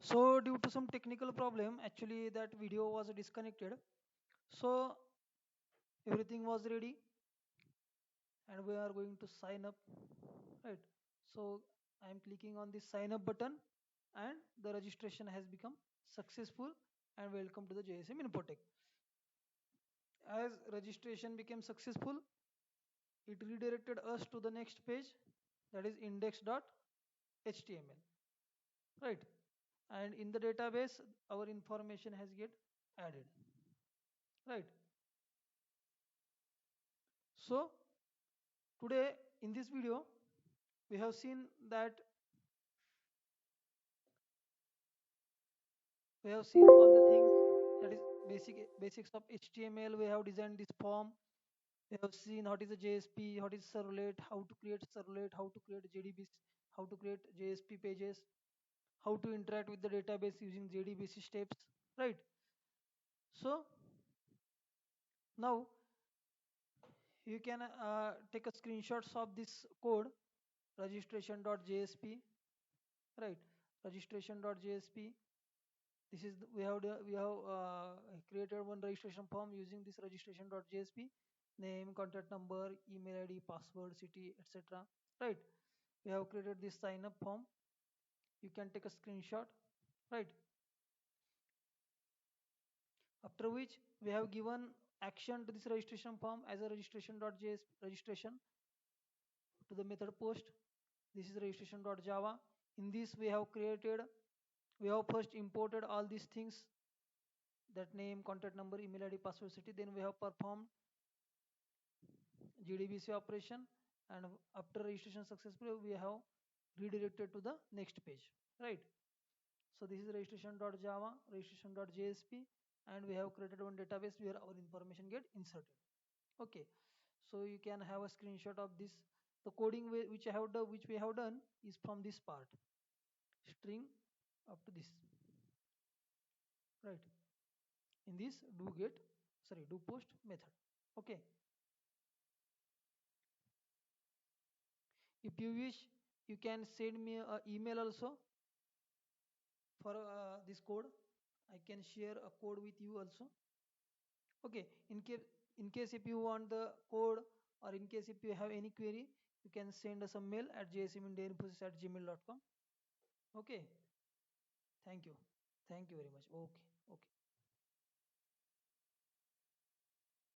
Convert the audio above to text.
So due to some technical problem, actually that video was disconnected. So everything was ready and we are going to sign up, right? So I am clicking on this sign up button and the registration has become successful, and welcome to the JSM Infotech. As registration became successful, it redirected us to the next page, that is index.html, right? And in the database our information has get added, right? So today in this video we have seen that we have seen all the things, that is basics of HTML. We have designed this form. We have seen what is a JSP, what is servlet, how to create servlet, how to create JDBC, how to create JSP pages, how to interact with the database using JDBC steps, right? So now you can take a screenshots of this code, registration.jsp, right? Registration.jsp. This is we have created one registration form using this registration.jsp, name, contact number, email ID, password, city, etc., right? We have created this sign up form. You can take a screenshot, right? After which we have given action to this registration form as a registration.js registration to the method post. This is registration.java. In this we have first imported all these things, that name, contact number, email ID, password, city. Then we have performed JDBC operation, and after registration successfully we have redirected to the next page, right? So this is registration.java, registration.jsp, and we have created one database where our information get inserted. Okay, so you can have a screenshot of this. The coding which we have done is from this part, string up to this, right? In this do post method. Okay, if you wish, you can send me an email also for this code. I can share a code with you also. Okay, in case if you want the code, or in case if you have any query, you can send us a mail at jsmindiainfosys@gmail.com. Okay, thank you, thank you very much. Okay, okay.